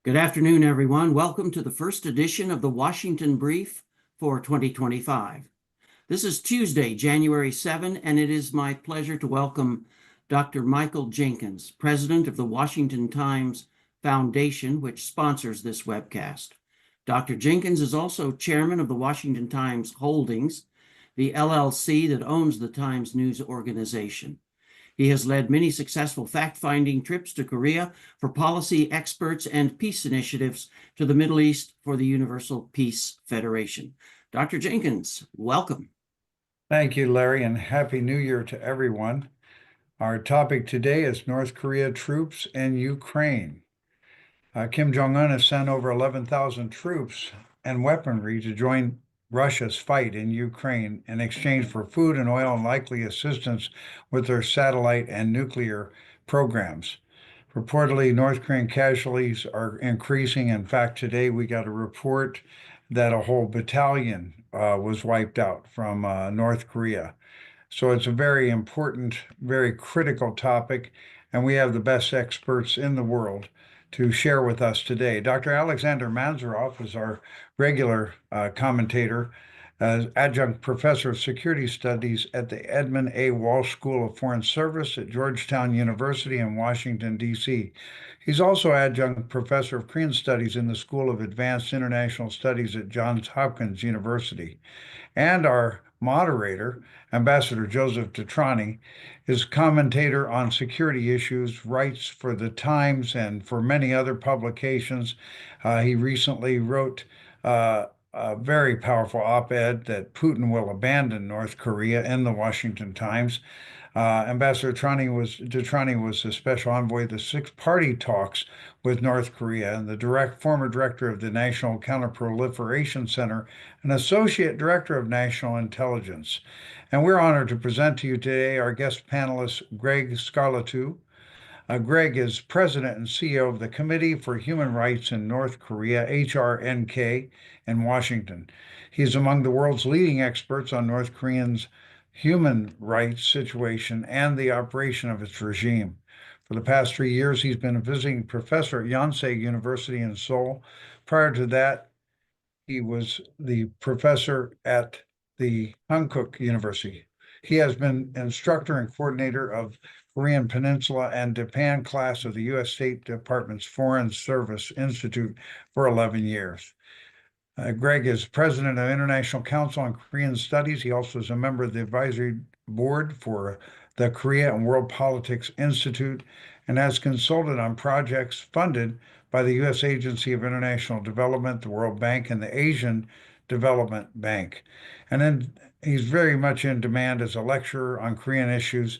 Good afternoon, everyone. Welcome to the first edition of the Washington Brief for 2025. This is Tuesday, January 7, and it is my pleasure to welcome Dr. Michael Jenkins, president of the Washington Times Foundation, which sponsors this webcast. Dr. Jenkins is also chairman of the Washington Times Holdings, the LLC that owns the Times News organization. He has led many successful fact-finding trips to Korea for policy experts and peace initiatives to the Middle East for the Universal Peace Federation. Dr. Jenkins, welcome. Thank you, Larry, and Happy New Year to everyone. Our topic today is North Korea troops in Ukraine. Kim Jong Un has sent over 11,000 troops and weaponry to join Russia's fight in Ukraine in exchange for food and oil and likely assistance with their satellite and nuclear programs. Reportedly, North Korean casualties are increasing. In fact, today we got a report that a whole battalion was wiped out from North Korea. So it's a very important, very critical topic, and we have the best experts in the world to share with us today. Dr. Alexander Manzaroff is our regular commentator, adjunct professor of security studies at the Edmund A. Walsh School of Foreign Service at Georgetown University in Washington, D.C. He's also adjunct professor of Korean studies in the School of Advanced International Studies at Johns Hopkins University. And our moderator, Ambassador Joseph Detrani, is commentator on security issues, writes for the Times and for many other publications. He recently wrote a very powerful op-ed that Putin will abandon North Korea in the Washington Times. Ambassador Detrani was the special envoy of the six-party talks with North Korea and the former director of the National Counterproliferation Center and associate director of national intelligence. And we're honored to present to you today our guest panelist, Greg Scarlatoiu. Greg is president and CEO of the Committee for Human Rights in North Korea, HRNK, in Washington. He is among the world's leading experts on North Koreans' human rights situation and the operation of its regime. For the past 3 years, he's been a visiting professor at Yonsei University in Seoul. Prior to that, he was the professor at the Hankook University. He has been instructor and coordinator of Korean Peninsula and Japan class of the U.S. State Department's Foreign Service Institute for 11 years. Greg is president of International Council on Korean Studies. He also is a member of the advisory board for the Korea and World Politics Institute and has consulted on projects funded by the U.S. Agency of International Development, the World Bank, and the Asian Development Bank. And then he's very much in demand as a lecturer on Korean issues.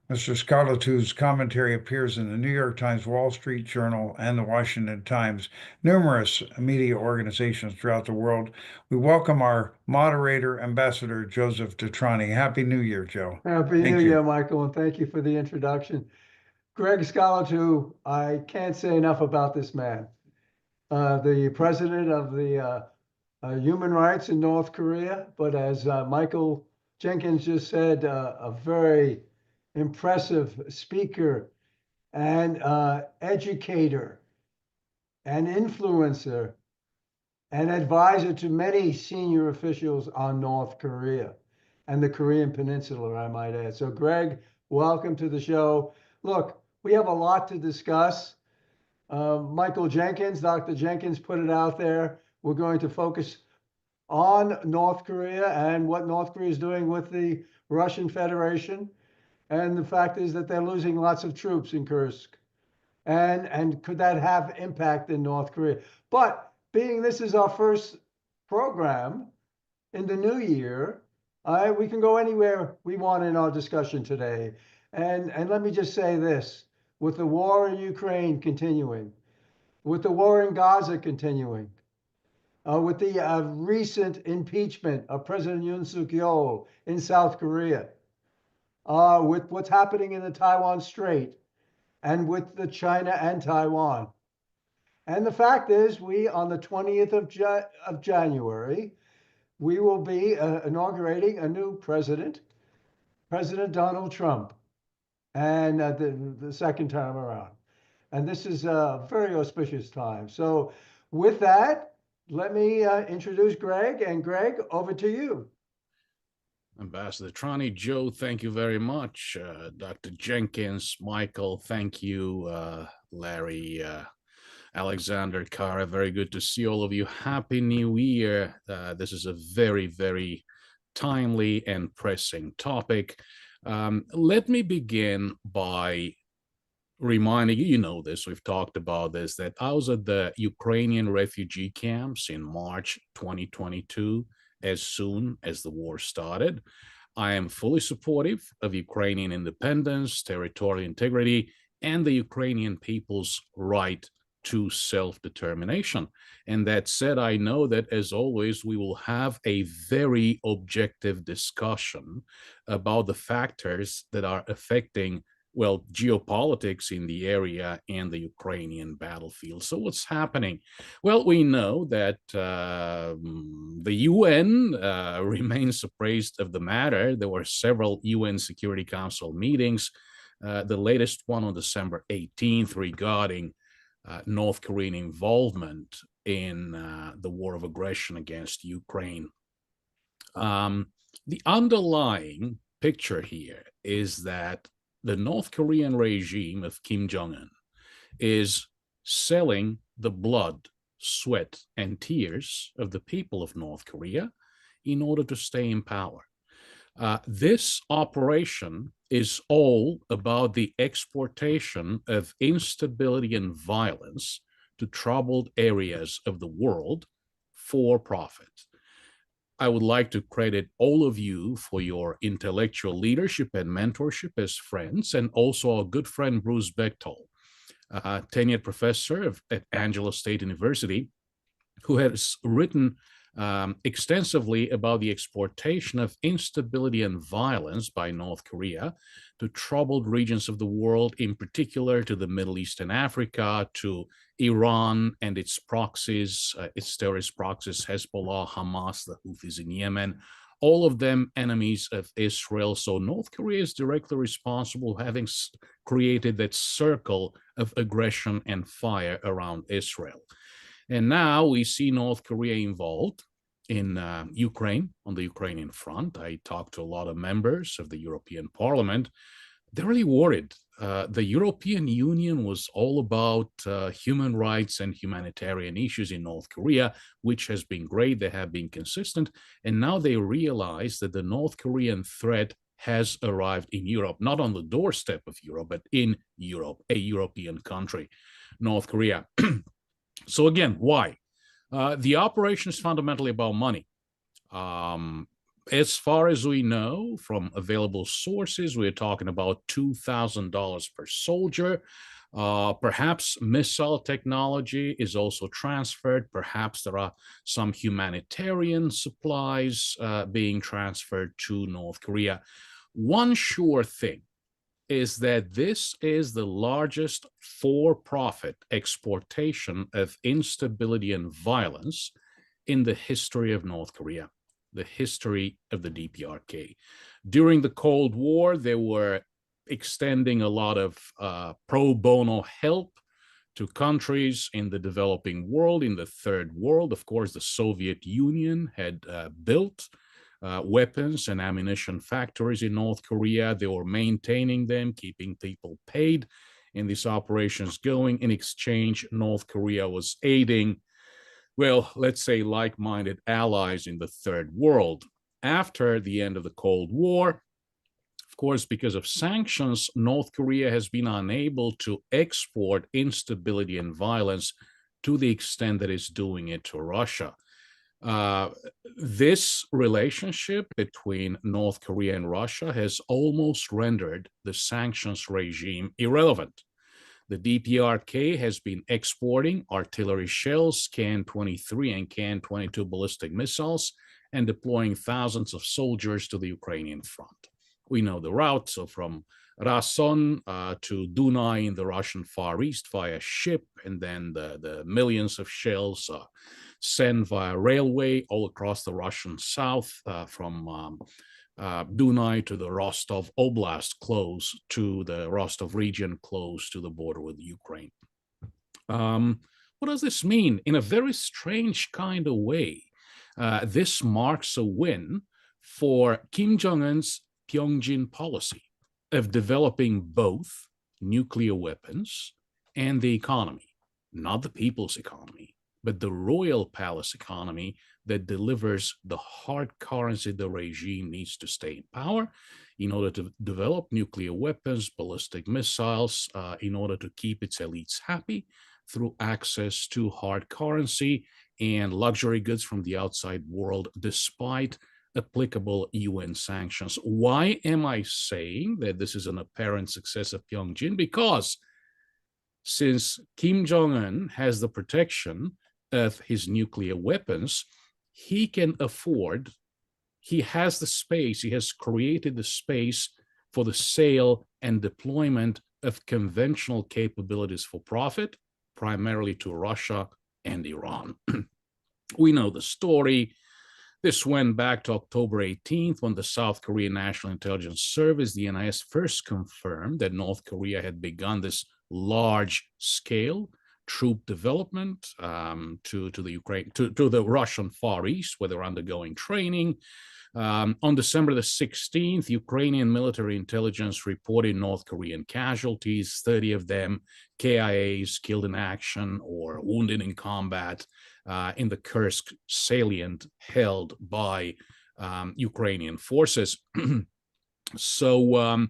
Mr. Scarlatoiu's commentary appears in the New York Times, Wall Street Journal, and the Washington Times, numerous media organizations throughout the world. We welcome our moderator, Ambassador Joseph Detrani. Happy New Year, Joe. Happy New Year, Michael, and thank you for the introduction. Greg Scarlatoiu, I can't say enough about this man. The president of the Human Rights in North Korea, but as Michael Jenkins just said, a very impressive speaker and educator and influencer and advisor to many senior officials on North Korea and the Korean Peninsula, I might add. So Greg, welcome to the show. Look, we have a lot to discuss. Michael Jenkins, Dr. Jenkins put it out there. We're going to focus on North Korea and what North Korea is doing with the Russian Federation. And the fact is that they're losing lots of troops in Kursk. And could that have impact in North Korea? But being this is our first program in the new year, we can go anywhere we want in our discussion today. And let me just say this, with the war in Ukraine continuing, with the war in Gaza continuing, with the recent impeachment of President Yoon Suk Yeol in South Korea, with what's happening in the Taiwan Strait, and with the China and Taiwan. And the fact is, we, on the 20th of January, we will be inaugurating a new president, President Donald Trump, and the second time around. And this is a very auspicious time. So with that, let me introduce Greg. And Greg, over to you. Ambassador Trani, Joe, thank you very much. Dr. Jenkins, Michael, thank you. Larry, Alexander, Kara, very good to see all of you. Happy New Year. This is a very, very timely and pressing topic. Let me begin by reminding you, you know this, we've talked about this, that I was at the Ukrainian refugee camps in March 2022, as soon as the war started. I am fully supportive of Ukrainian independence, territorial integrity, and the Ukrainian people's right to self-determination. And that said, I know that, as always, we will have a very objective discussion about the factors that are affecting, well, geopolitics in the area and the Ukrainian battlefield. So what's happening? Well, we know that the UN remains appraised of the matter. There were several UN Security Council meetings, the latest one on December 18th regarding North Korean involvement in the war of aggression against Ukraine. The underlying picture here is that the North Korean regime of Kim Jong Un is selling the blood, sweat, and tears of the people of North Korea in order to stay in power. This operation is all about the exportation of instability and violence to troubled areas of the world for profit. I would like to credit all of you for your intellectual leadership and mentorship as friends, and also our good friend Bruce Bechtold, tenured professor at Angelo State University, who has written extensively about the exportation of instability and violence by North Korea to troubled regions of the world, in particular to the Middle East and Africa, to Iran and its proxies, its terrorist proxies, Hezbollah, Hamas, the Houthis in Yemen, all of them enemies of Israel. So North Korea is directly responsible, having created that circle of aggression and fire around Israel. And now we see North Korea involved in Ukraine, on the Ukrainian front. I talked to a lot of members of the European Parliament. They're really worried. The European Union was all about human rights and humanitarian issues in North Korea, which has been great. They have been consistent. And now they realize that the North Korean threat has arrived in Europe, not on the doorstep of Europe, but in Europe, a European country, North Korea. So again, why? The operation is fundamentally about money. As far as we know from available sources, we're talking about $2,000 per soldier. Perhaps missile technology is also transferred. Perhaps there are some humanitarian supplies being transferred to North Korea. One sure thing is that this is the largest for-profit exportation of instability and violence in the history of North Korea, the history of the DPRK. During the Cold War, they were extending a lot of pro bono help to countries in the developing world, in the third world. Of course, the Soviet Union had built weapons and ammunition factories in North Korea. They were maintaining them, keeping people paid in these operations going. In exchange, North Korea was aiding, well, let's say, like-minded allies in the third world. After the end of the Cold War, of course, because of sanctions, North Korea has been unable to export instability and violence to the extent that it's doing it to Russia. This relationship between North Korea and Russia has almost rendered the sanctions regime irrelevant. The DPRK has been exporting artillery shells, Can-23 and Can-22 ballistic missiles, and deploying thousands of soldiers to the Ukrainian front. We know the route, so from Rason to Dunai in the Russian Far East via ship, and then the millions of shells sent via railway all across the Russian south, from Dunai to the Rostov Oblast, close to the Rostov region, close to the border with Ukraine. What does this mean? In a very strange kind of way, this marks a win for Kim Jong Un's Pyongyang policy of developing both nuclear weapons and the economy, not the people's economy, but the royal palace economy that delivers the hard currency the regime needs to stay in power in order to develop nuclear weapons, ballistic missiles, in order to keep its elites happy through access to hard currency and luxury goods from the outside world, despite applicable UN sanctions. Why am I saying that this is an apparent success of Pyongyang? Because since Kim Jong Un has the protection of his nuclear weapons, he can afford, he has the space, he has created the space for the sale and deployment of conventional capabilities for profit, primarily to Russia and Iran. We know the story. This went back to October 18th, when the South Korean National Intelligence Service, the NIS, first confirmed that North Korea had begun this large-scale troop development to the Ukraine, to the Russian Far East, where they're undergoing training. On December the 16th, Ukrainian military intelligence reported North Korean casualties, 30 of them KIAs, killed in action or wounded in combat, in the Kursk salient held by Ukrainian forces. So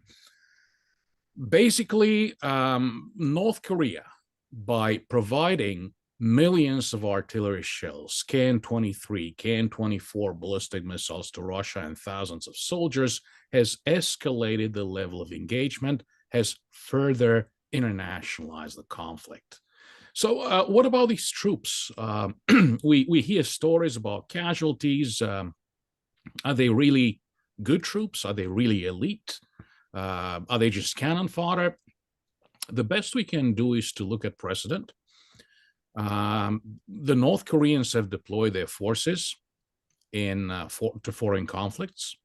basically, North Korea, by providing millions of artillery shells, Can-23, Can-24 ballistic missiles to Russia, and thousands of soldiers, has escalated the level of engagement, has further internationalized the conflict. So what about these troops? We hear stories about casualties. Are they really good troops? Are they really elite? Are they just cannon fodder? The best we can do is to look at precedent. The North Koreans have deployed their forces to foreign conflicts.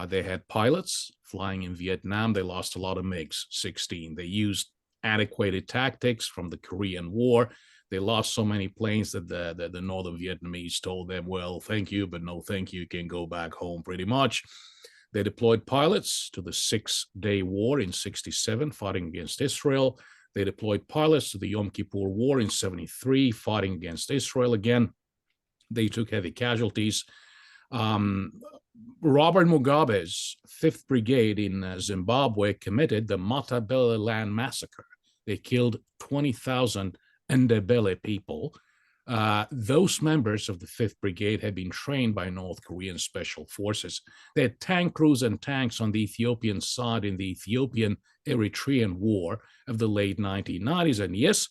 They had pilots flying in Vietnam. They lost a lot of MiG-16. They used antiquated tactics from the Korean War. They lost so many planes that the Northern Vietnamese told them, well, thank you, but no thank you, you can go back home pretty much. They deployed pilots to the Six-Day War in 1967, fighting against Israel. They deployed pilots to the Yom Kippur War in 1973, fighting against Israel again. They took heavy casualties. Robert Mugabe's 5th Brigade in Zimbabwe committed the Matabele land massacre. They killed 20,000 Ndebele people. Those members of the 5th Brigade had been trained by North Korean special forces. They had tank crews and tanks on the Ethiopian side in the Ethiopian-Eritrean War of the late 1990s. And yes,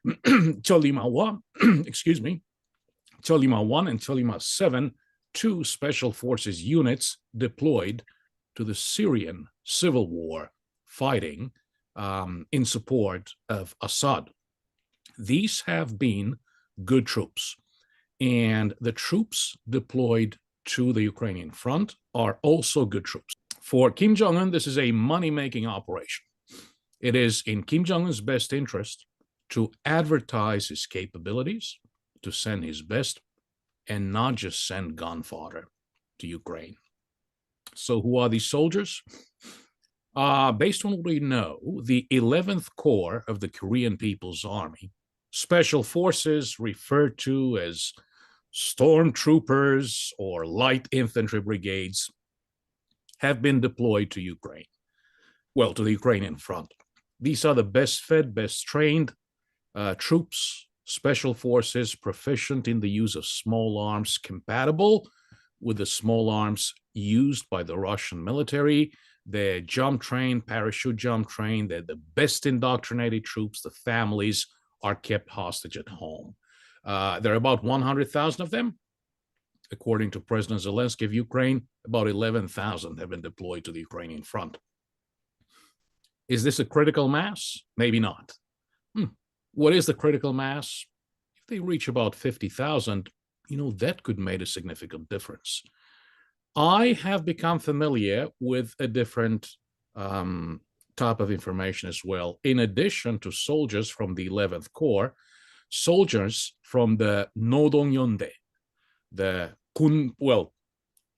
Cholima 1, excuse me, Cholima 1 and Cholima 7, 2 special forces units deployed to the Syrian civil war, fighting in support of Assad. These have been good troops, and the troops deployed to the Ukrainian front are also good troops. For Kim Jong Un, this is a money-making operation. It is in Kim Jong Un's best interest to advertise his capabilities, to send his best, and not just send gun fodder to Ukraine. So who are these soldiers? Based on what we know, the 11th Corps of the Korean People's Army, special forces referred to as stormtroopers or light infantry brigades, have been deployed to Ukraine. Well, to the Ukrainian front. These are the best fed, best trained troops, special forces, proficient in the use of small arms, compatible with the small arms used by the Russian military. They're jump trained, parachute jump trained. They're the best indoctrinated troops. The families are kept hostage at home. There are about 100,000 of them. According to President Zelensky of Ukraine, about 11,000 have been deployed to the Ukrainian front. Is this a critical mass? Maybe not. What is the critical mass? If they reach about 50,000, that could make a significant difference. I have become familiar with a different type of information as well. In addition to soldiers from the 11th Corps, soldiers from the Nodong-yonde, the Imingun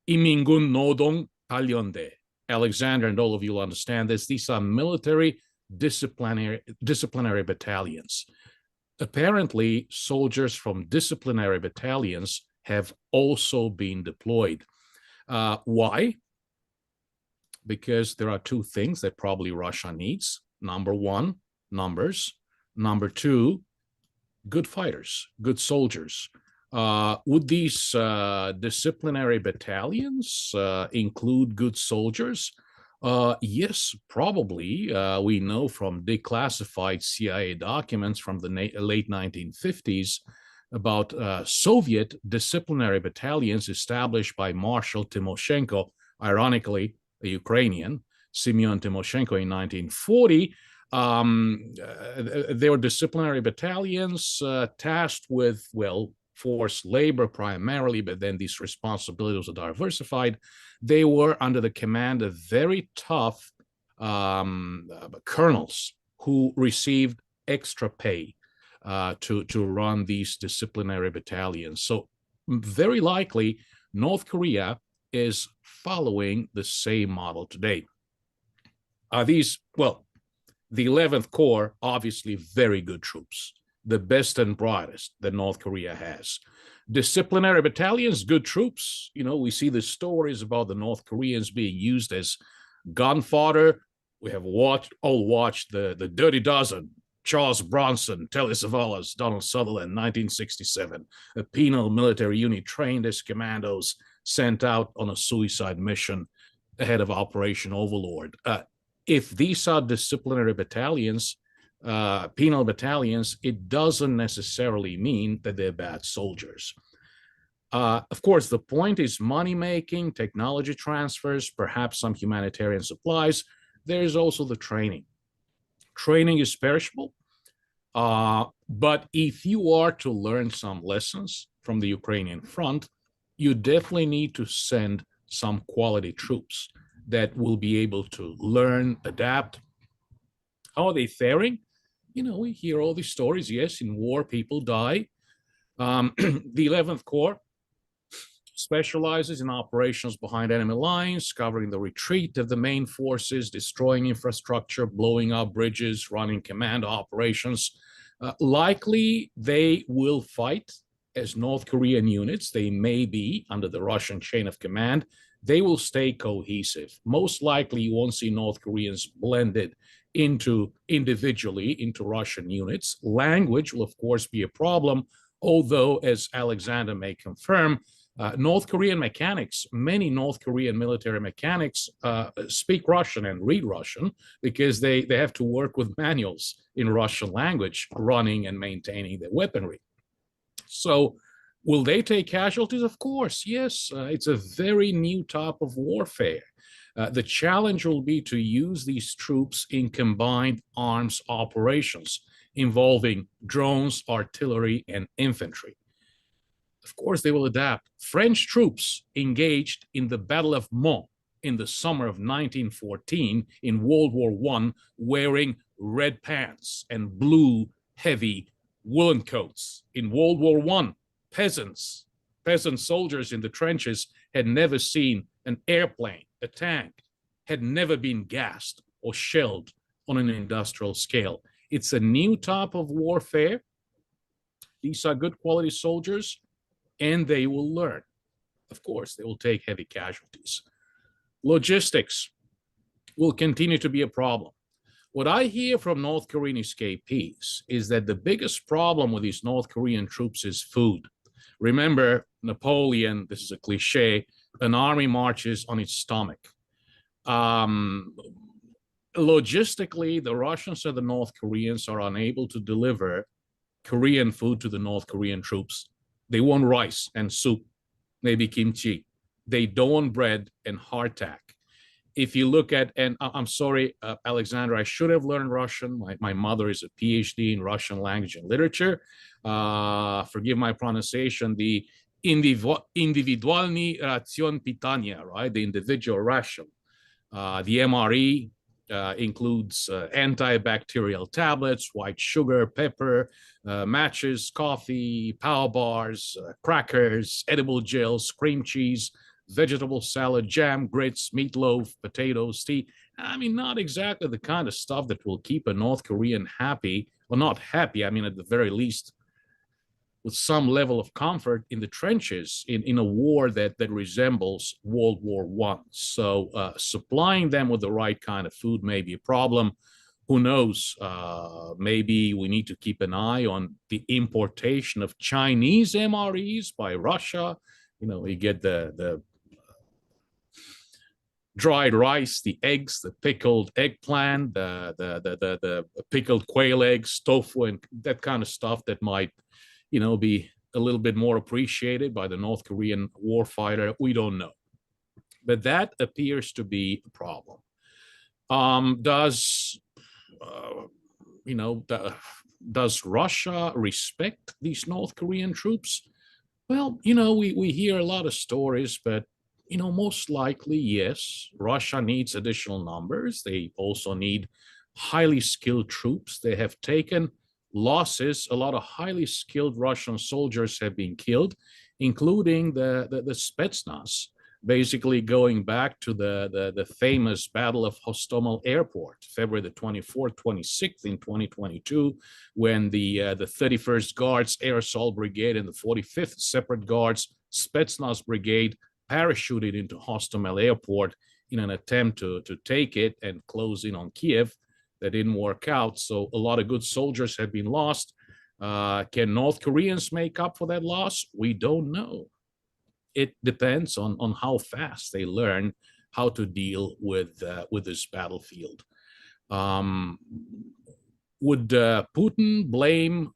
Nodong Talyonde. Alexander and all of you will understand this. These are military disciplinary battalions. Apparently, soldiers from disciplinary battalions have also been deployed. Why? Because there are two things that probably Russia needs. Number one, numbers. Number two, good fighters, good soldiers. Would these disciplinary battalions include good soldiers? Yes, probably. We know from declassified CIA documents from the late 1950s about Soviet disciplinary battalions established by Marshal Timoshenko, ironically, a Ukrainian, Simeon Timoshenko in 1940. They were disciplinary battalions tasked with, forced labor primarily, but then these responsibilities are diversified. They were under the command of very tough colonels who received extra pay to run these disciplinary battalions. So very likely, North Korea is following the same model today. These, the 11th Corps, obviously very good troops, the best and brightest that North Korea has. Disciplinary battalions, good troops. We see the stories about the North Koreans being used as gun fodder. We have all watched the Dirty Dozen, Charles Bronson, Telly Savalas, Donald Sutherland, 1967, a penal military unit trained as commandos sent out on a suicide mission ahead of Operation Overlord. If these are disciplinary battalions, penal battalions, it doesn't necessarily mean that they're bad soldiers. Of course, the point is money-making, technology transfers, perhaps some humanitarian supplies. There's also the training. Training is perishable, but if you are to learn some lessons from the Ukrainian front, you definitely need to send some quality troops that will be able to learn, adapt. How are they faring? We hear all these stories. Yes, in war, people die. The 11th Corps specializes in operations behind enemy lines, covering the retreat of the main forces, destroying infrastructure, blowing up bridges, running command operations. Likely, they will fight as North Korean units. They may be under the Russian chain of command. They will stay cohesive. Most likely, you won't see North Koreans blended individually into Russian units. Language will, of course, be a problem, although, as Alexander may confirm, North Korean mechanics, many North Korean military mechanics speak Russian and read Russian because they have to work with manuals in Russian language, running and maintaining their weaponry. So will they take casualties? Of course, yes. It's a very new type of warfare. The challenge will be to use these troops in combined arms operations involving drones, artillery, and infantry. Of course, they will adapt. French troops engaged in the Battle of Mons in the summer of 1914 in World War I, wearing red pants and blue, heavy woolen coats. In World War I, peasant soldiers in the trenches had never seen an airplane, a tank, had never been gassed or shelled on an industrial scale. It's a new type of warfare. These are good quality soldiers, and they will learn. Of course, they will take heavy casualties. Logistics will continue to be a problem. What I hear from North Korean escapees is that the biggest problem with these North Korean troops is food. Remember, Napoleon, this is a cliche, an army marches on its stomach. Logistically, the Russians and the North Koreans are unable to deliver Korean food to the North Korean troops. They want rice and soup, maybe kimchi. They don't want bread and hardtack. If you look at, and I'm sorry, Alexander, I should have learned Russian. My mother is a PhD in Russian language and literature. Forgive my pronunciation. The individualny ration pitania, right? The individual ration. The MRE includes antibacterial tablets, white sugar, pepper, matches, coffee, power bars, crackers, edible gels, cream cheese, vegetable salad, jam, grits, meatloaf, potatoes, tea. I mean, not exactly the kind of stuff that will keep a North Korean happy, or not happy, I mean, at the very least, with some level of comfort in the trenches in a war that resembles World War I. So supplying them with the right kind of food may be a problem. Who knows? Maybe we need to keep an eye on the importation of Chinese MREs by Russia. You know, you get the dried rice, the eggs, the pickled eggplant, the pickled quail eggs, tofu, and that kind of stuff that might, you know, be a little bit more appreciated by the North Korean warfighter. We don't know. But that appears to be a problem. Does Russia respect these North Korean troops? Well, you know, we hear a lot of stories, but, you know, most likely, yes, Russia needs additional numbers. They also need highly skilled troops. They have taken losses. A lot of highly skilled Russian soldiers have been killed, including the Spetsnaz, basically going back to the famous Battle of Hostomel Airport, February the 24th, 26th in 2022, when the 31st Guards Air Assault Brigade and the 45th Separate Guards Spetsnaz Brigade parachuted into Hostomel Airport in an attempt to take it and close in on Kiev. That didn't work out. So a lot of good soldiers have been lost. Can North Koreans make up for that loss? We don't know. It depends on how fast they learn how to deal with this battlefield. Would Putin blame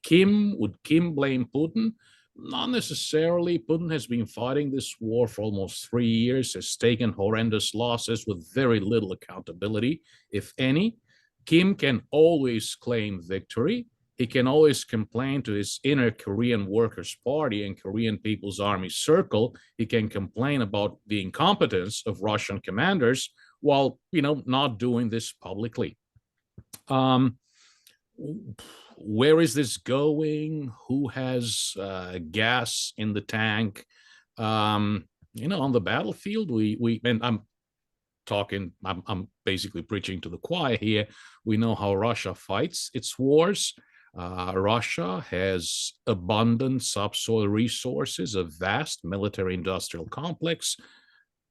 Kim? Would Kim blame Putin? Not necessarily. Putin has been fighting this war for almost 3 years, has taken horrendous losses with very little accountability, if any. Kim can always claim victory. He can always complain to his inner Korean Workers' Party and Korean People's Army circle. He can complain about the incompetence of Russian commanders while, you know, not doing this publicly. Where is this going? Who has gas in the tank? You know, on the battlefield, and I'm basically preaching to the choir here. We know how Russia fights its wars. Russia has abundant subsoil resources, a vast military-industrial complex,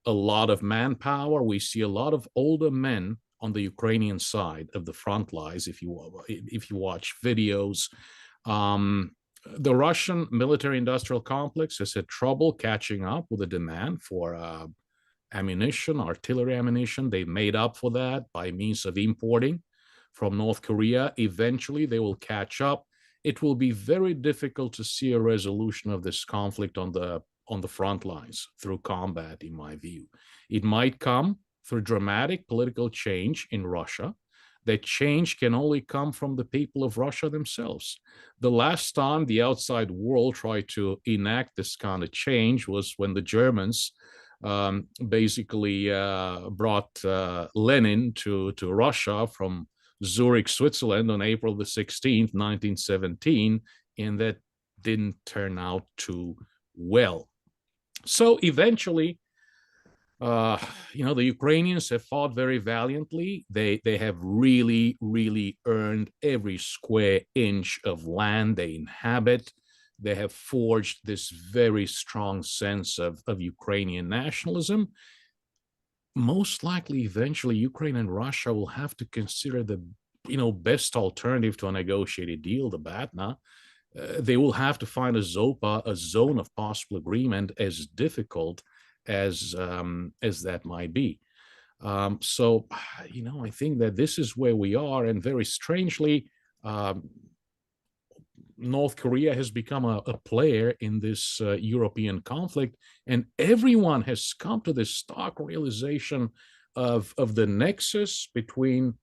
a lot of manpower. We see a lot of older men on the Ukrainian side of the front lines. If you watch videos, the Russian military-industrial complex has had trouble catching up with the demand for ammunition, artillery ammunition. They made up for that by means of importing from North Korea. Eventually, they will catch up. It will be very difficult to see a resolution of this conflict on the front lines through combat, in my view. It might come through dramatic political change in Russia. That change can only come from the people of Russia themselves. The last time the outside world tried to enact this kind of change was when the Germans basically brought Lenin to Russia from Zurich, Switzerland on April the 16th, 1917, and that didn't turn out too well. So eventually, the Ukrainians have fought very valiantly. They have really, really earned every square inch of land they inhabit. They have forged this very strong sense of Ukrainian nationalism. Most likely, eventually, Ukraine and Russia will have to consider the best alternative to a negotiated deal, the BATNA. They will have to find a ZOPA, a zone of possible agreement, as difficult as that might be. So, I think that this is where we are, and very strangely, North Korea has become a player in this European conflict, and everyone has come to this stark realization of the nexus between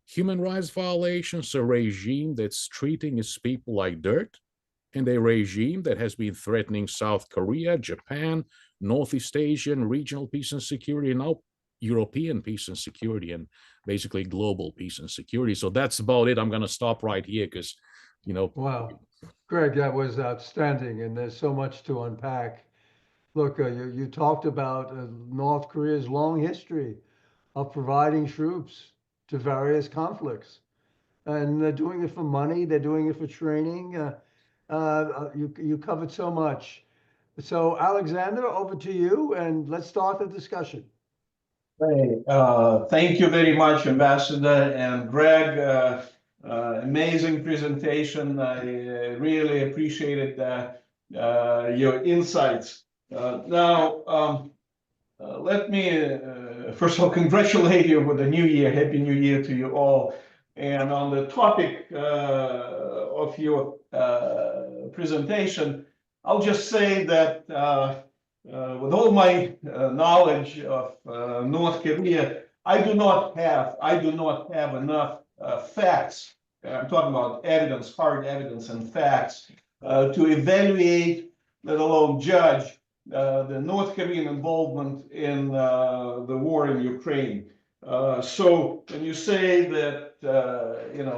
human rights violations, a regime that's treating its people like dirt, and a regime that has been threatening South Korea, Japan, Northeast Asian regional peace and security, and now European peace and security, and basically global peace and security. So that's about it. I'm going to stop right here because, Wow. Greg, that was outstanding, and there's so much to unpack. Look, you talked about North Korea's long history of providing troops to various conflicts. And they're doing it for money, they're doing it for training. You covered so much. So Alexander, over to you, and let's start the discussion. Hey, thank you very much, Ambassador and Greg. Amazing presentation. I really appreciated your insights. Let me first of all congratulate you with the new year. Happy New Year to you all. And on the topic of your presentation, I'll just say that with all my knowledge of North Korea, I do not have enough facts. I'm talking about evidence, hard evidence and facts to evaluate, let alone judge the North Korean involvement in the war in Ukraine. So when you say that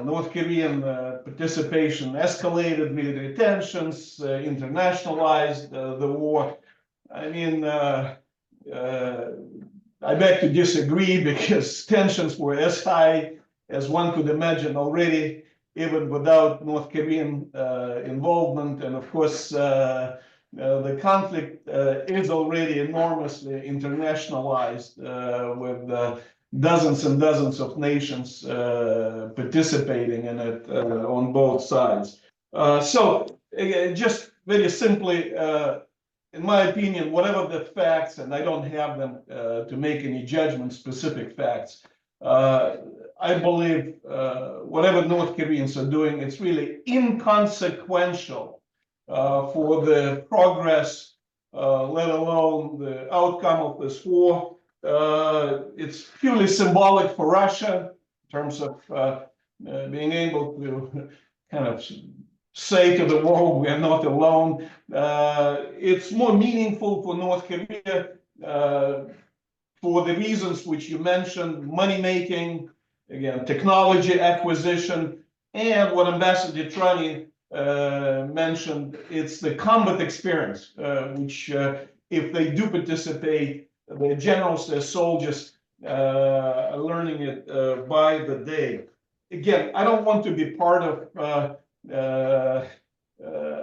North Korean participation escalated military tensions, internationalized the war, I mean, I beg to disagree because tensions were as high as one could imagine already, even without North Korean involvement. And of course, the conflict is already enormously internationalized with dozens and dozens of nations participating in it on both sides. So just very simply, in my opinion, whatever the facts, and I don't have them to make any judgment, specific facts, I believe whatever North Koreans are doing, it's really inconsequential for the progress, let alone the outcome of this war. It's purely symbolic for Russia in terms of being able to kind of say to the world, we are not alone. It's more meaningful for North Korea for the reasons which you mentioned: money making, again, technology acquisition, and what Ambassador Trani mentioned, it's the combat experience, which if they do participate, their generals, their soldiers are learning it by the day. Again, I don't want to be part of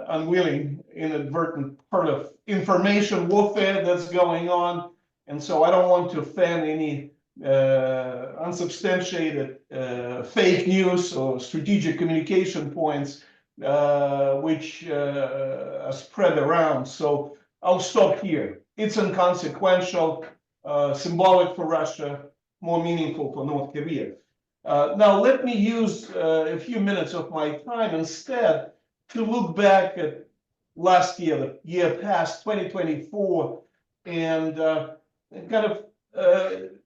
unwilling, inadvertent part of information warfare that's going on. And so I don't want to fan any unsubstantiated fake news or strategic communication points which are spread around. So I'll stop here. It's inconsequential, symbolic for Russia, more meaningful for North Korea. Now, let me use a few minutes of my time instead to look back at last year, the year past, 2024, and kind of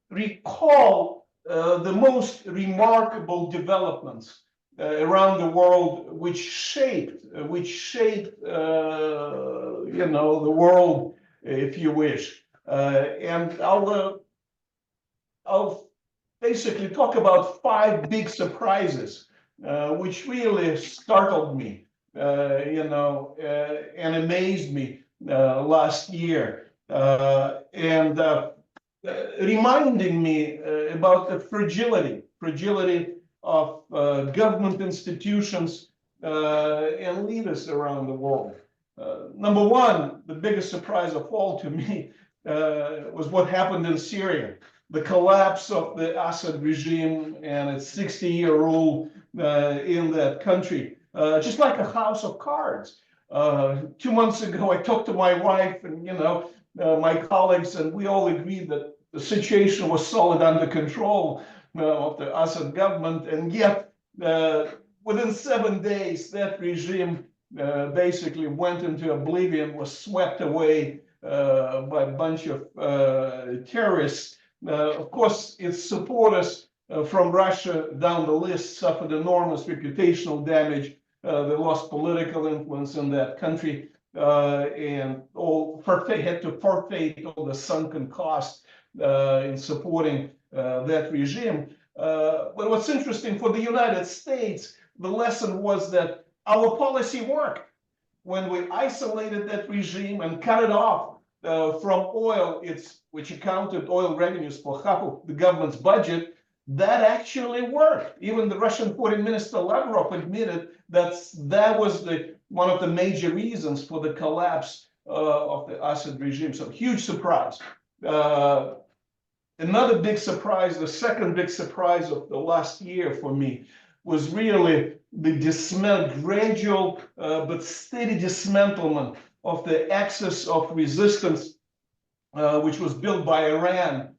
recall the most remarkable developments around the world, which shaped the world, if you wish. And I'll basically talk about 5 big surprises, which really startled me, and amazed me last year, and reminding me about the fragility of government institutions and leaders around the world. Number one, the biggest surprise of all to me was what happened in Syria. The collapse of the Assad regime and its 60-year rule in that country, just like a house of cards. 2 months ago, I talked to my wife and my colleagues, and we all agreed that the situation was solid under control of the Assad government, and yet within 7 days, that regime basically went into oblivion, was swept away by a bunch of terrorists. Of course, its supporters from Russia down the list suffered enormous reputational damage. they lost political influence in that country, and had to forfeit all the sunken costs in supporting that regime. But what's interesting for the United States, the lesson was that our policy worked. When we isolated that regime and cut it off from oil, which accounted oil revenues for half of the government's budget, that actually worked. Even the Russian Foreign Minister Lavrov admitted that was one of the major reasons for the collapse of the Assad regime. So huge surprise. Another big surprise, the second big surprise of the last year for me, was really the gradual but steady dismantlement of the axis of resistance, which was built by Iran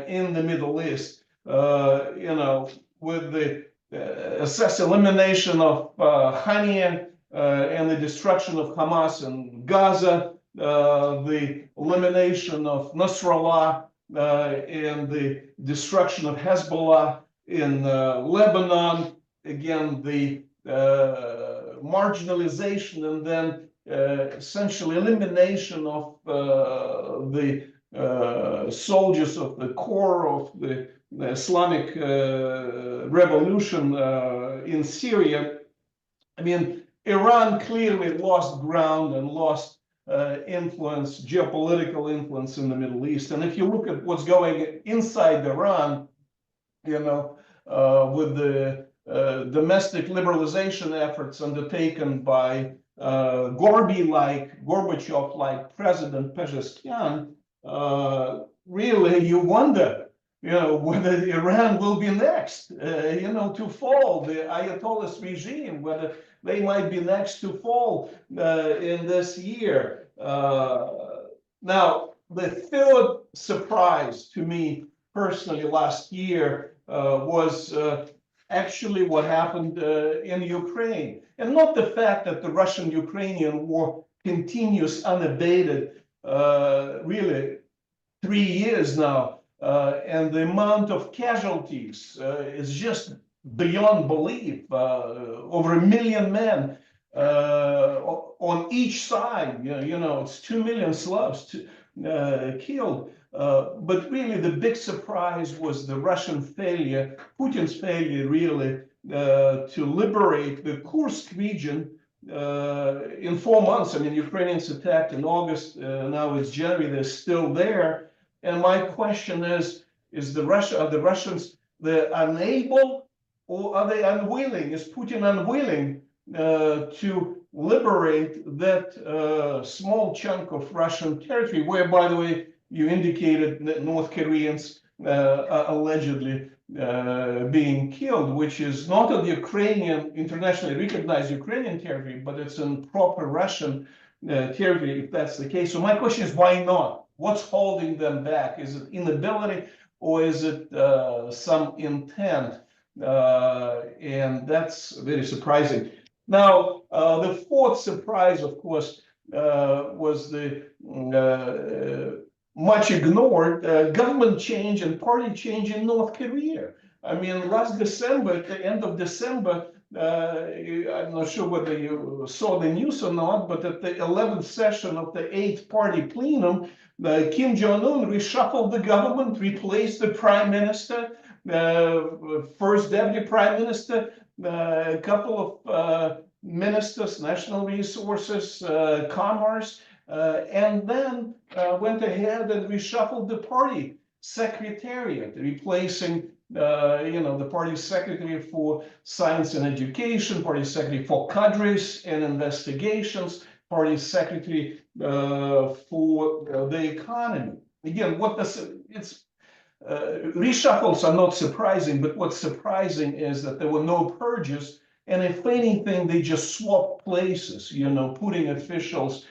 in the Middle East. With the elimination of Hania and the destruction of Hamas in Gaza, the elimination of Nasrallah and the destruction of Hezbollah in Lebanon, again, the marginalization and then essentially elimination of the soldiers of the core of the Islamic revolution in Syria. I mean, Iran clearly lost ground and lost influence, geopolitical influence in the Middle East. And if you look at what's going inside Iran, with the domestic liberalization efforts undertaken by Gorbachev-like President Pezeshkian, really you wonder, whether Iran will be next, to fall, the Ayatollah regime, whether they might be next to fall in this year. Now, the third surprise to me personally last year was actually what happened in Ukraine. And not the fact that the Russian-Ukrainian war continues unabated, really 3 years now, and the amount of casualties is just beyond belief. Over 1 million men on each side, it's 2 million Slavs killed. But really the big surprise was the Russian failure, Putin's failure really, to liberate the Kursk region in 4 months. I mean, Ukrainians attacked in August, now it's January, they're still there. And my question is are the Russians unable or are they unwilling? Is Putin unwilling to liberate that small chunk of Russian territory, where, by the way, you indicated that North Koreans are allegedly being killed, which is not on the Ukrainian, internationally recognized Ukrainian territory, but it's in proper Russian territory, if that's the case. So my question is, why not? What's holding them back? Is it inability or is it some intent? And that's very surprising. Now, the fourth surprise, of course, was the much ignored government change and party change in North Korea. I mean, last December, at the end of December, I'm not sure whether you saw the news or not, but at the 11th session of the 8th party plenum, Kim Jong Un reshuffled the government, replaced the prime minister, first deputy prime minister, a couple of ministers, national resources, commerce, and then went ahead and reshuffled the party secretariat, replacing the party secretary for science and education, party secretary for cadres and investigations, party secretary for the economy. Again, reshuffles are not surprising, but what's surprising is that there were no purges, and if anything, they just swapped places, putting officials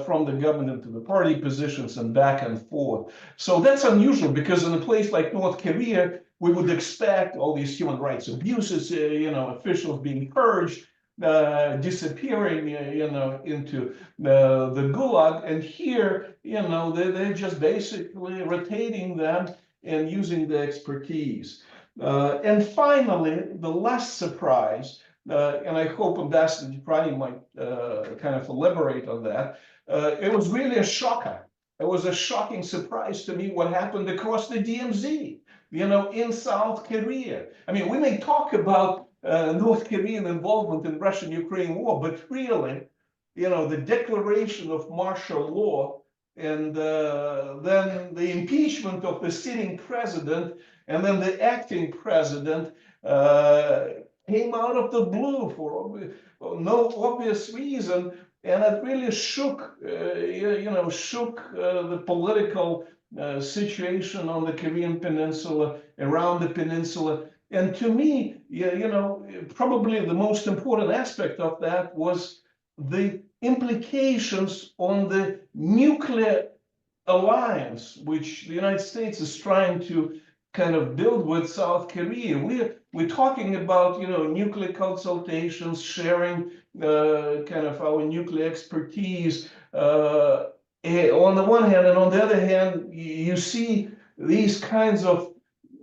from the government to the party positions and back and forth. So that's unusual, because in a place like North Korea, we would expect all these human rights abuses, officials being purged, disappearing, into the gulag. And here, they're just basically rotating them and using the expertise. And finally, the last surprise and I hope Ambassador DePrani might kind of elaborate on that. It was really a shocker. It was a shocking surprise to me what happened across the DMZ, in South Korea. I mean, we may talk about North Korean involvement in Russian-Ukraine war, but really, the declaration of martial law and then the impeachment of the sitting president and then the acting president came out of the blue for no obvious reason, and it really shook, the political situation on the Korean Peninsula, around the peninsula. And to me, probably the most important aspect of that was the implications on the nuclear alliance, which the United States is trying to kind of build with South Korea. We're talking about, nuclear consultations, sharing kind of our nuclear expertise on the one hand, and on the other hand, you see these kinds of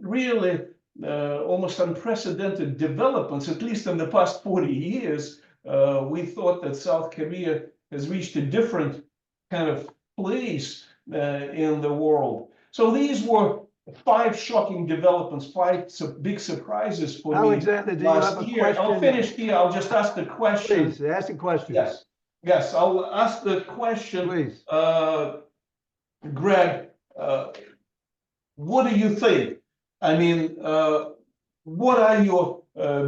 really almost unprecedented developments, at least in the past 40 years. We thought that South Korea has reached a different kind of place in the world. So these were 5 shocking developments, 5 big surprises for Alexander, me do you have last a year. question? I'll finish here. I'll just ask the question. Please, ask a question. Yes, I'll ask the question. Please. Greg, what do you think? I mean, what are your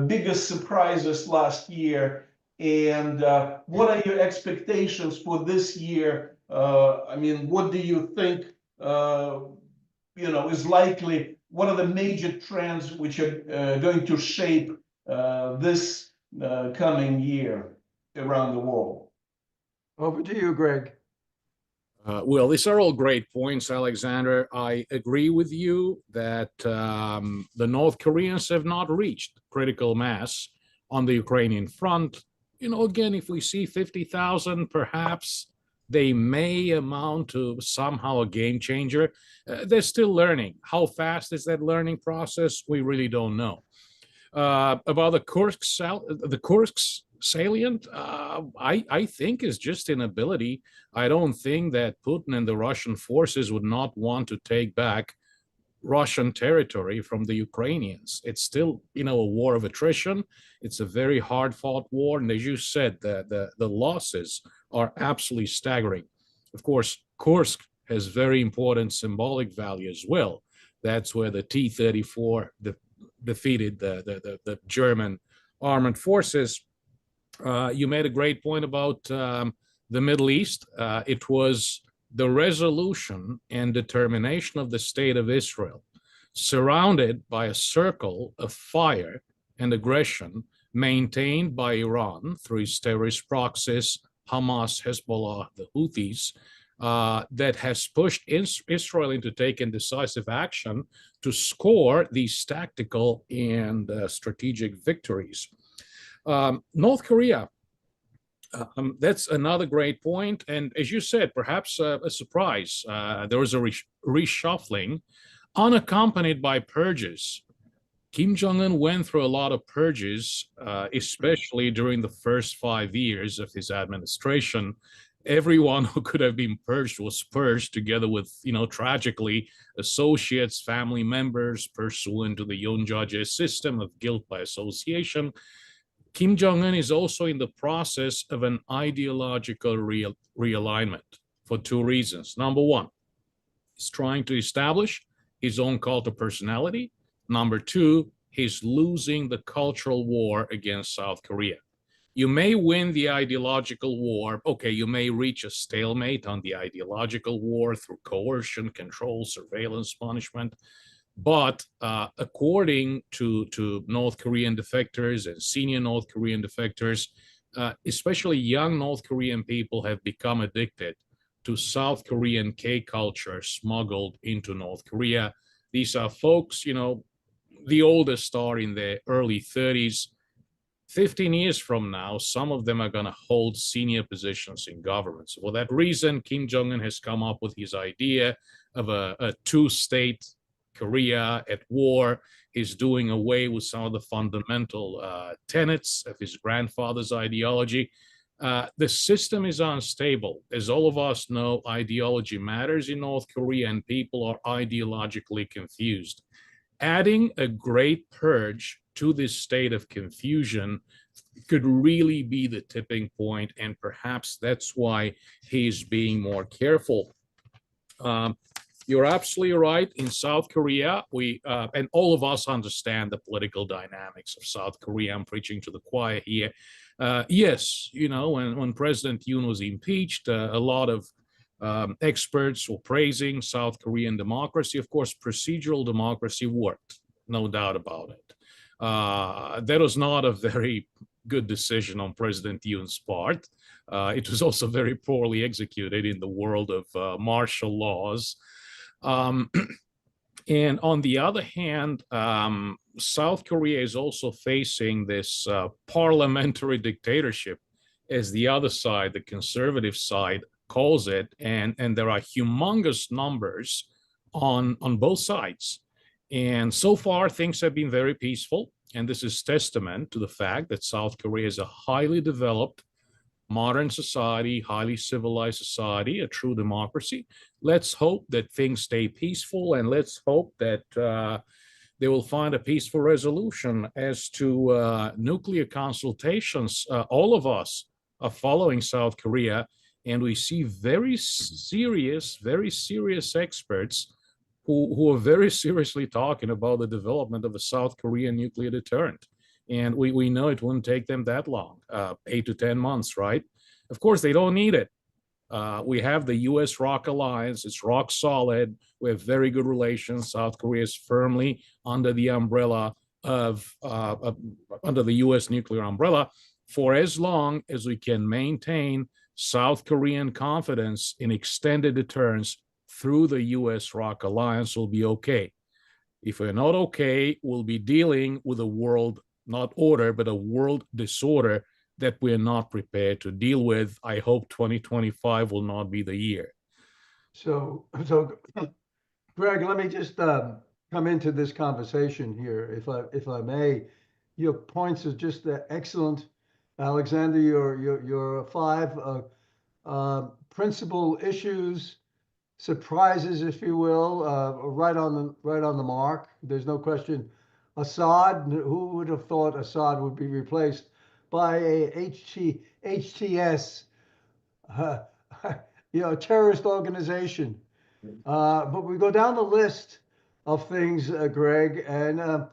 biggest surprises last year? And what are your expectations for this year? I mean, what do you think, is likely? What are the major trends which are going to shape this coming year around the world? Over to you, Greg. Well, these are all great points, Alexander. I agree with you that the North Koreans have not reached critical mass on the Ukrainian front. Again, if we see 50,000, perhaps they may amount to somehow a game changer. They're still learning. How fast is that learning process? We really don't know. About the Kursk salient, I think is just inability. I don't think that Putin and the Russian forces would not want to take back Russian territory from the Ukrainians. It's still, a war of attrition. It's a very hard-fought war, and as you said, the losses are absolutely staggering. Of course, Kursk has very important symbolic value as well. That's where the T-34 defeated the German armed forces. You made a great point about the Middle East. It was the resolution and determination of the state of Israel, surrounded by a circle of fire and aggression maintained by Iran through its terrorist proxies, Hamas, Hezbollah, the Houthis, that has pushed Israel into taking decisive action to score these tactical and strategic victories. North Korea, that's another great point. And as you said, perhaps a surprise. There was a reshuffling unaccompanied by purges. Kim Jong Un went through a lot of purges, especially during the first 5 years of his administration. Everyone who could have been purged was purged, together with, tragically, associates, family members, pursuant to the Yoon Judge's system of guilt by association. Kim Jong Un is also in the process of an ideological realignment for 2 reasons. Number one, he's trying to establish his own cult of personality. Number 2, he's losing the cultural war against South Korea. You may win the ideological war. Okay, you may reach a stalemate on the ideological war through coercion, control, surveillance, punishment. But according to North Korean defectors and senior North Korean defectors, especially young North Korean people have become addicted to South Korean K-culture smuggled into North Korea. These are folks, the oldest are in their early 30s. 15 years from now, some of them are going to hold senior positions in government. So for that reason, Kim Jong Un has come up with his idea of a 2-state Korea at war. is doing away with some of the fundamental tenets of his grandfather's ideology. The system is unstable. As all of us know, ideology matters in North Korea, and people are ideologically confused. Adding a great purge to this state of confusion could really be the tipping point, and perhaps that's why he's being more careful. You're absolutely right. In South Korea, we and all of us understand the political dynamics of South Korea. I'm preaching to the choir here. Yes, you know, when President Yoon was impeached, a lot of experts were praising South Korean democracy. Of course, procedural democracy worked, no doubt about it. That was not a very good decision on President Yoon's part. It was also very poorly executed in the world of martial laws. And on the other hand, South Korea is also facing this parliamentary dictatorship, as the other side, the conservative side, calls it, and there are humongous numbers on both sides. And so far, things have been very peaceful, and this is testament to the fact that South Korea is a highly developed, modern society, highly civilized society, a true democracy. Let's hope that things stay peaceful, and let's hope that they will find a peaceful resolution. As to nuclear consultations, all of us are following South Korea, and we see very serious experts who are very seriously talking about the development of a South Korean nuclear deterrent. And we know it wouldn't take them that long, 8 to 10 months, right? Of course, they don't need it. We have the U.S. ROC alliance. It's rock solid. We have very good relations. South Korea is firmly under the umbrella under the U.S. nuclear umbrella. For as long as we can maintain South Korean confidence in extended deterrence through the U.S. ROC alliance, will be okay. If we're not okay, we'll be dealing with a world, not order, but a world disorder that we're not prepared to deal with. I hope 2025 will not be the year. So Greg, let me just come into this conversation here, if I may. Your points are just excellent, Alexander. Your five principal issues, surprises, if you will, right on the mark. There's no question. Assad, who would have thought Assad would be replaced by a HTS, terrorist organization? But we go down the list of things, Greg, and a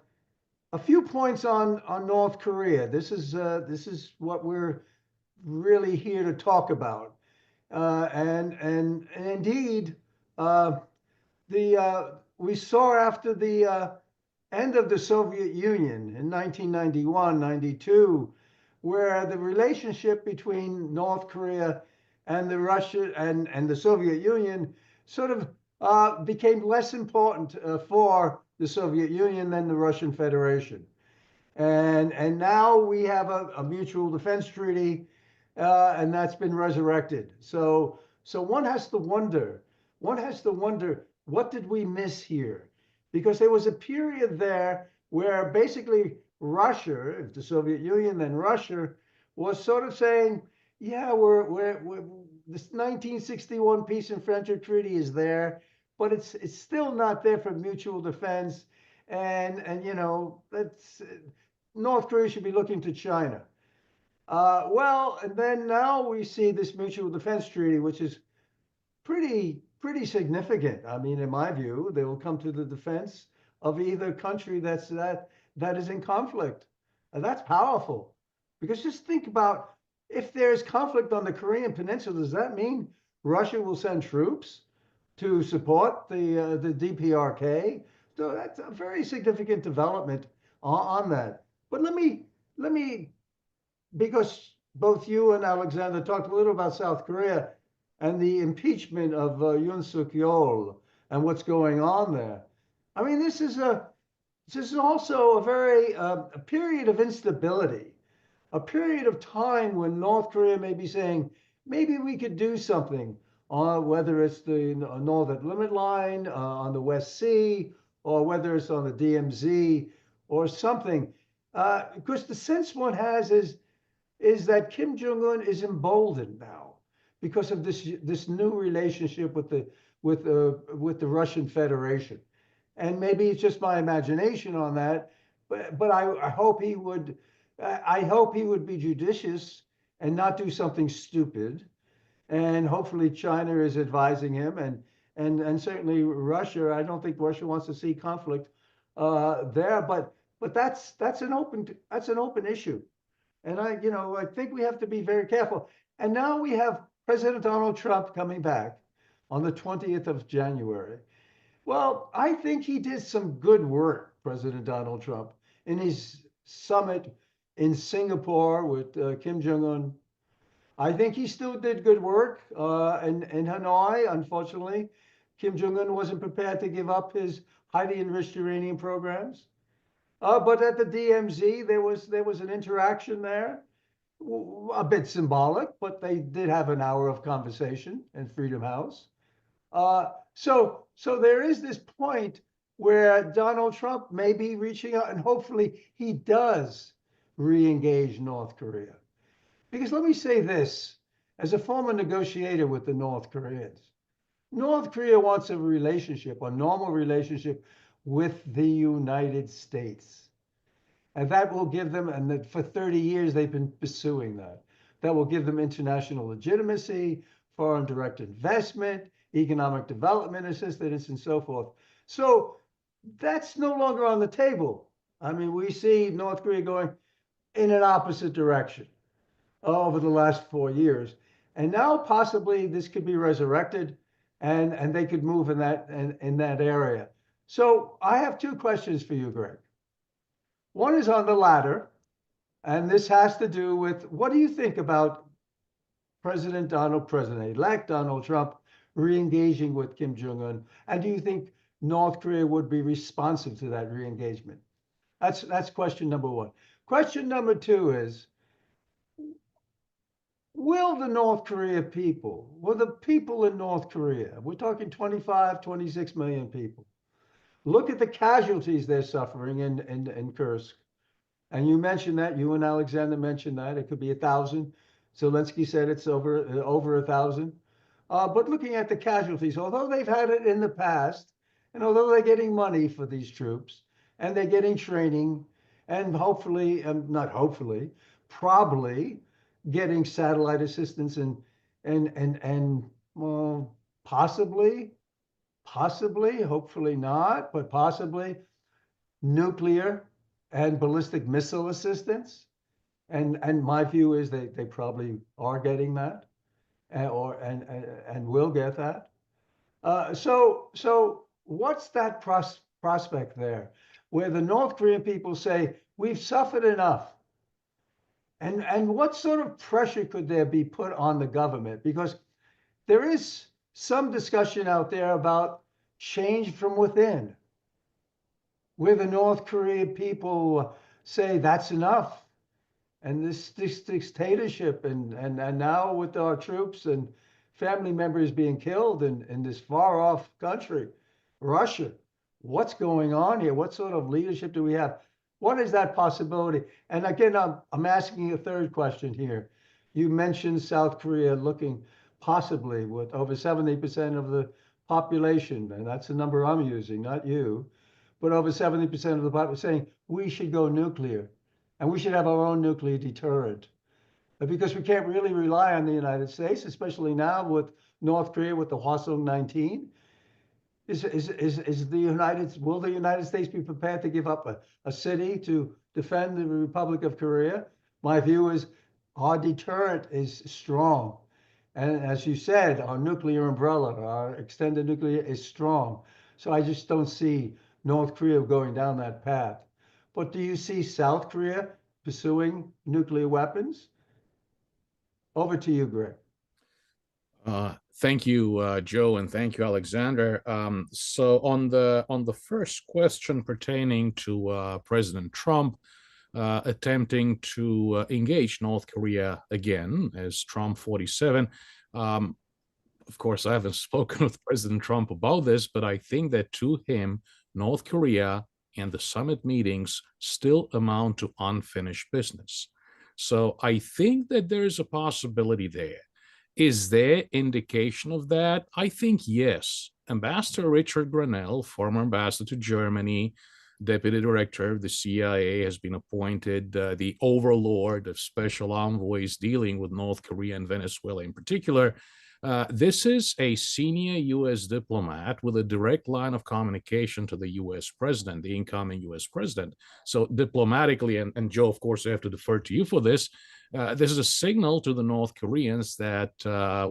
few points on North Korea. This is what we're really here to talk about, and indeed, we saw after the end of the Soviet Union in 1991-92, where the relationship between North Korea and Russia and the Soviet Union sort of became less important for the Soviet Union than the Russian Federation. And now we have a mutual defense treaty, and that's been resurrected. So one has to wonder, what did we miss here? Because there was a period there where basically Russia, if the Soviet Union, then Russia, was sort of saying, yeah, we're this 1961 Peace and Friendship Treaty is there, but it's still not there for mutual defense. And that's North Korea should be looking to China. And then now we see this mutual defense treaty, which is pretty significant. I mean, in my view, they will come to the defense of either country that is in conflict. And that's powerful, because just think about, if there's conflict on the Korean Peninsula, does that mean Russia will send troops to support the DPRK? So that's a very significant development on that. But let me, because both you and Alexander talked a little about South Korea and the impeachment of Yoon Suk Yeol and what's going on there. I mean, this is also a very a period of instability, a period of time when North Korea may be saying, maybe we could do something on whether it's the Northern Limit Line, on the West Sea, or whether it's on the DMZ or something. Because the sense one has is that Kim Jong Un is emboldened now because of this new relationship with the Russian Federation, and maybe it's just my imagination on that, but I hope he would be judicious and not do something stupid, and hopefully China is advising him, and certainly Russia. I don't think Russia wants to see conflict there, but that's an open issue. And I think we have to be very careful. And now we have President Donald Trump coming back on the 20th of January. Well, I think he did some good work, President Donald Trump, in his summit in Singapore with Kim Jong Un. I think he still did good work in Hanoi. Unfortunately, Kim Jong Un wasn't prepared to give up his highly enriched uranium programs. But at the DMZ, there was an interaction there, a bit symbolic, but they did have an hour of conversation in Freedom House. So there is this point where Donald Trump may be reaching out, and hopefully he does re-engage North Korea. Because let me say this, as a former negotiator with the North Koreans, North Korea wants a relationship, a normal relationship with the United States. And that will give them, and that for 30 years they've been pursuing that. That will give them international legitimacy, foreign direct investment, economic development assistance, and so forth. So that's no longer on the table. I mean, we see North Korea going in an opposite direction over the last 4 years. And now possibly this could be resurrected, and they could move in that area. So I have two questions for you, Greg. One is on the latter, and this has to do with, what do you think about President-elect Donald Trump re-engaging with Kim Jong Un? And do you think North Korea would be responsive to that re-engagement? That's question number one. Question number two is, will the people in North Korea, we're talking 25, 26 million people, look at the casualties they're suffering in Kursk. And you mentioned that, you and Alexander mentioned that, it could be 1,000. Zelensky said it's over 1,000. But looking at the casualties, although they've had it in the past, and although they're getting money for these troops, and they're getting training, and hopefully, not hopefully, probably getting satellite assistance and well, possibly, hopefully not, but possibly nuclear and ballistic missile assistance. And my view is they probably are getting that, and will get that. So what's that prospect there, where the North Korean people say, we've suffered enough? And what sort of pressure could there be put on the government? Because there is some discussion out there about change from within, where the North Korean people say that's enough. And this dictatorship, and now with our troops and family members being killed in this far off country, Russia, what's going on here? What sort of leadership do we have? What is that possibility? And again, I'm asking a third question here. You mentioned South Korea looking possibly with over 70% of the population, and that's the number I'm using, not you, but over 70% of the population saying we should go nuclear, and we should have our own nuclear deterrent. Because we can't really rely on the United States, especially now with North Korea with the Hwasong 19. Will the United States be prepared to give up a city to defend the Republic of Korea? My view is our deterrent is strong. And as you said, our nuclear umbrella, our extended nuclear is strong. So I just don't see North Korea going down that path. But do you see South Korea pursuing nuclear weapons? Over to you, Greg. Thank you, Joe, and thank you, Alexander. So on the first question pertaining to President Trump attempting to engage North Korea again as Trump 47, of course, I haven't spoken with President Trump about this, but I think that to him, North Korea and the summit meetings still amount to unfinished business. So I think that there is a possibility there. Is there indication of that? I think yes. Ambassador Richard Grenell, former ambassador to Germany, deputy director of the CIA, has been appointed the overlord of special envoys dealing with North Korea and Venezuela in particular. This is a senior U.S. diplomat with a direct line of communication to the U.S. president, the incoming U.S. president. So diplomatically, and Joe, of course, I have to defer to you for this, this is a signal to the North Koreans that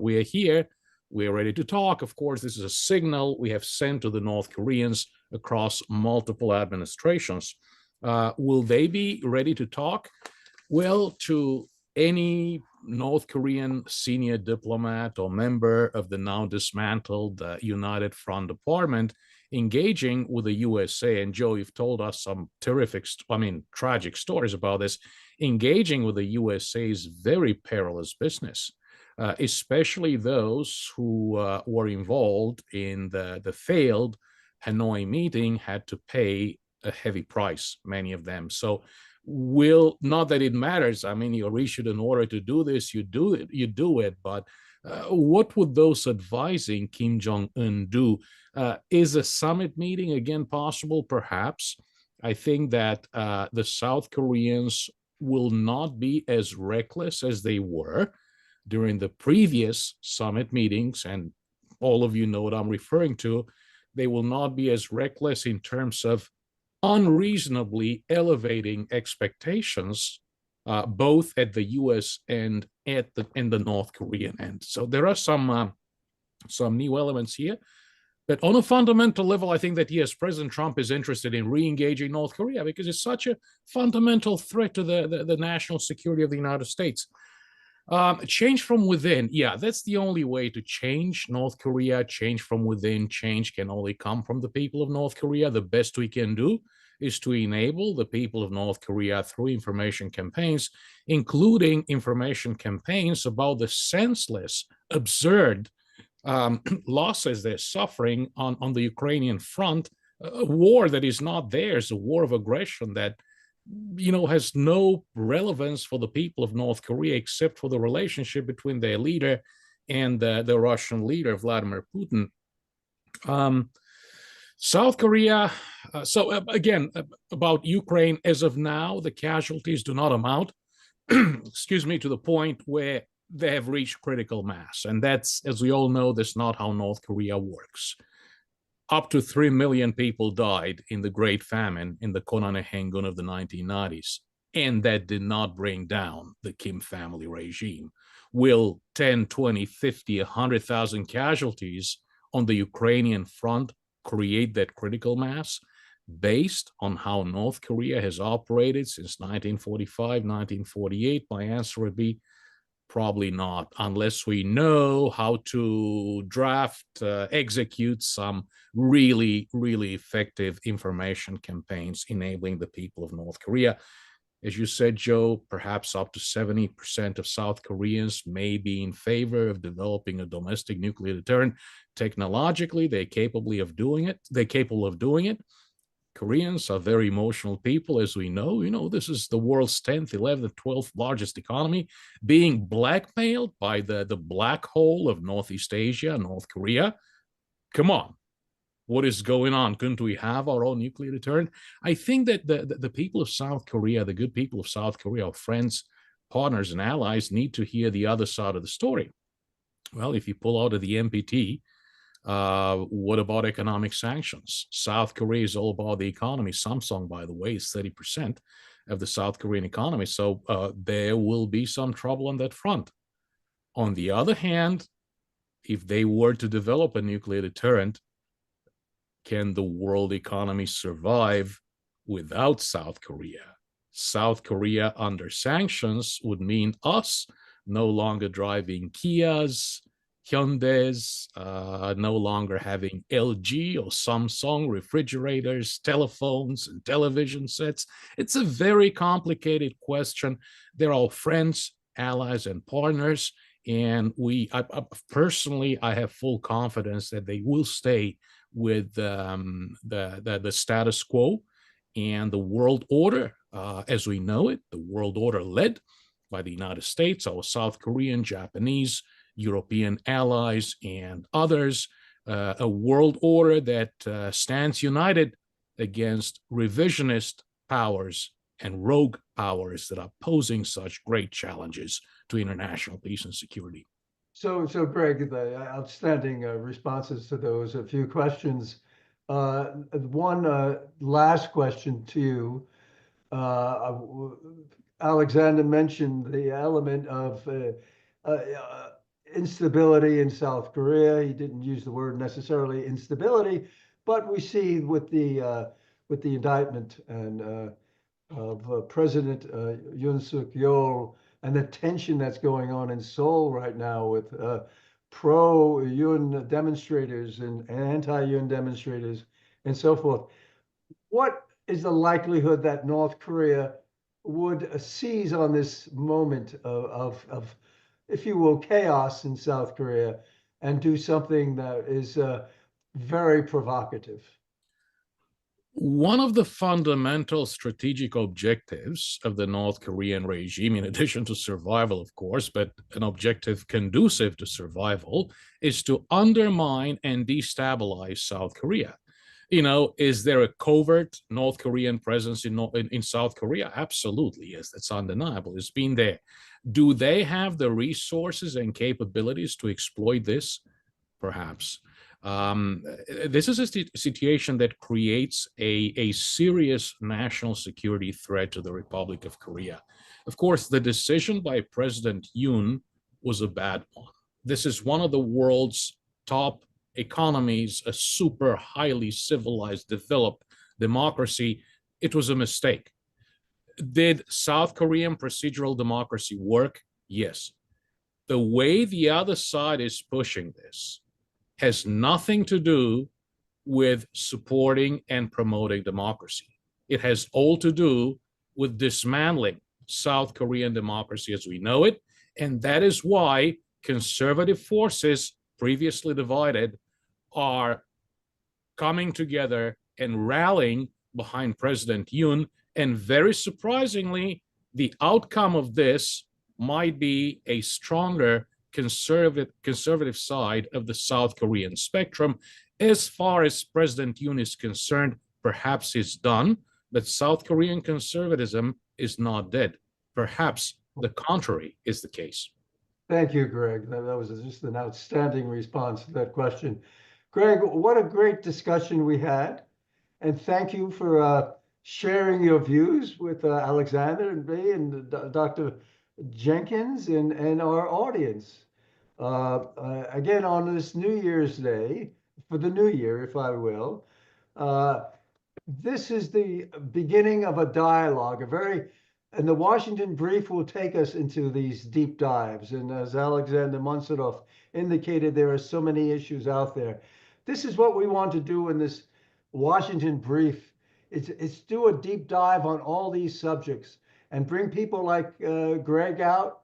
we are here, we are ready to talk. Of course, this is a signal we have sent to the North Koreans across multiple administrations. Will they be ready to talk? Well, to any North Korean senior diplomat or member of the now dismantled United Front Department engaging with the USA, and Joe, you've told us some tragic stories about this, engaging with the USA is very perilous business. Especially those who were involved in the failed Hanoi meeting had to pay a heavy price, many of them. So not that it matters. I mean, you're issued an order to do this, you do it. But what would those advising Kim Jong Un do? Is a summit meeting again possible? Perhaps. I think that the South Koreans will not be as reckless as they were during the previous summit meetings, and all of you know what I'm referring to. They will not be as reckless in terms of unreasonably elevating expectations, both at the U.S. and in the North Korean end. So there are some new elements here. But on a fundamental level, I think that, yes, President Trump is interested in re-engaging North Korea because it's such a fundamental threat to the national security of the United States. Change from within. Yeah, that's the only way to change North Korea. Change from within. Change can only come from the people of North Korea. The best we can do is to enable the people of North Korea through information campaigns, including information campaigns about the senseless, absurd losses they're suffering on the Ukrainian front, a war that is not theirs, a war of aggression that has no relevance for the people of North Korea except for the relationship between their leader and the Russian leader, Vladimir Putin. South Korea, again, about Ukraine, as of now, the casualties do not amount, excuse me, to the point where they have reached critical mass. And that's, as we all know, that's not how North Korea works. Up to 3 million people died in the Great Famine in the Konane Hengun of the 1990s, and that did not bring down the Kim family regime. Will 10, 20, 50, 100,000 casualties on the Ukrainian front create that critical mass? Based on how North Korea has operated since 1945, 1948, my answer would be probably not, unless we know how to execute some really, really effective information campaigns enabling the people of North Korea. As you said, Joe, perhaps up to 70% of South Koreans may be in favor of developing a domestic nuclear deterrent. Technologically, they're capable of doing it. Koreans are very emotional people, as we know. This is the world's 10th, 11th, 12th largest economy, being blackmailed by the black hole of Northeast Asia, North Korea. Come on. What is going on? Couldn't we have our own nuclear deterrent? I think that the people of South Korea, the good people of South Korea, our friends, partners, and allies, need to hear the other side of the story. Well, if you pull out of the NPT, what about economic sanctions? South Korea is all about the economy. Samsung, by the way, is 30% of the South Korean economy. So there will be some trouble on that front. On the other hand, if they were to develop a nuclear deterrent, can the world economy survive without South Korea? South Korea under sanctions would mean us no longer driving Kias, Hyundais, no longer having LG or Samsung refrigerators, telephones, and television sets. It's a very complicated question. They're all friends, allies, and partners. And personally, I have full confidence that they will stay with the status quo and the world order as we know it, the world order led by the United States, our South Korean, Japanese, European allies, and others, a world order that stands united against revisionist powers and rogue powers that are posing such great challenges to international peace and security. So Greg, the outstanding responses to those, a few questions. One last question to you. Alexander mentioned the element of instability in South Korea. He didn't use the word necessarily instability, but we see with the indictment and of President Yoon Suk Yeol and the tension that's going on in Seoul right now with pro-Yoon demonstrators and anti-Yoon demonstrators and so forth. What is the likelihood that North Korea would seize on this moment of, if you will, chaos in South Korea and do something that is very provocative? One of the fundamental strategic objectives of the North Korean regime, in addition to survival, of course, but an objective conducive to survival, is to undermine and destabilize South Korea. You know, is there a covert North Korean presence in South Korea? Absolutely, yes, that's undeniable. It's been there. Do they have the resources and capabilities to exploit this? Perhaps. This is a situation that creates a serious national security threat to the Republic of Korea. Of course, the decision by President Yoon was a bad one. This is one of the world's top economies, a super highly civilized, developed democracy. It was a mistake. Did South Korean procedural democracy work? Yes. The way the other side is pushing this has nothing to do with supporting and promoting democracy. It has all to do with dismantling South Korean democracy as we know it. And that is why conservative forces, previously divided, are coming together and rallying behind President Yoon. And very surprisingly, the outcome of this might be a stronger conservative side of the South Korean spectrum. As far as President Yoon is concerned, perhaps he's done, but South Korean conservatism is not dead. Perhaps the contrary is the case. Thank you, Greg. That was just an outstanding response to that question. Greg, what a great discussion we had. And thank you for sharing your views with Alexander and me and Dr. Jenkins and our audience. Again, on this New Year's Day, for the new year, if I will, this is the beginning of a dialogue, and the Washington Brief will take us into these deep dives. And as Alexander Monsadov indicated, there are so many issues out there. This is what we want to do in this Washington Brief. It's do a deep dive on all these subjects and bring people like Greg out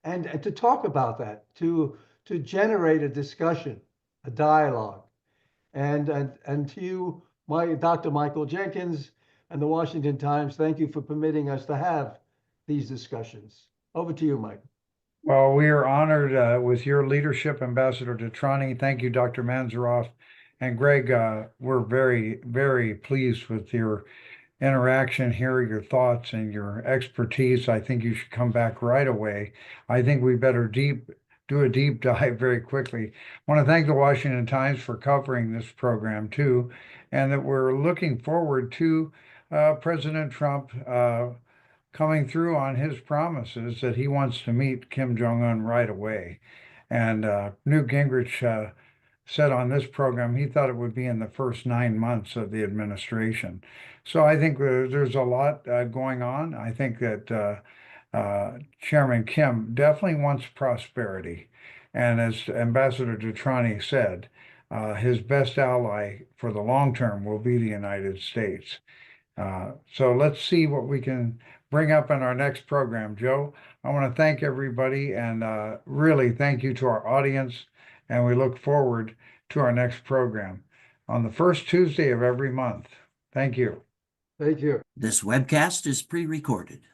and to talk about that, to generate a discussion, a dialogue. And to you, Dr. Michael Jenkins and the Washington Times, thank you for permitting us to have these discussions. Over to you, Mike. Well, we are honored with your leadership, Ambassador Detrani. Thank you, Dr. Manzaroff. And Greg, we're very, very pleased with your interaction here, your thoughts and your expertise. I think you should come back right away. I think we better do a deep dive very quickly. I want to thank the Washington Times for covering this program too, and that we're looking forward to President Trump coming through on his promises that he wants to meet Kim Jong Un right away. And Newt Gingrich said on this program he thought it would be in the first 9 months of the administration. So I think there's a lot going on. I think that Chairman Kim definitely wants prosperity. And as Ambassador Detrani said, his best ally for the long term will be the United States. So let's see what we can bring up in our next program. Joe, I want to thank everybody and really thank you to our audience. And we look forward to our next program. on the first Tuesday of every month. Thank you. Thank you. This webcast is pre-recorded.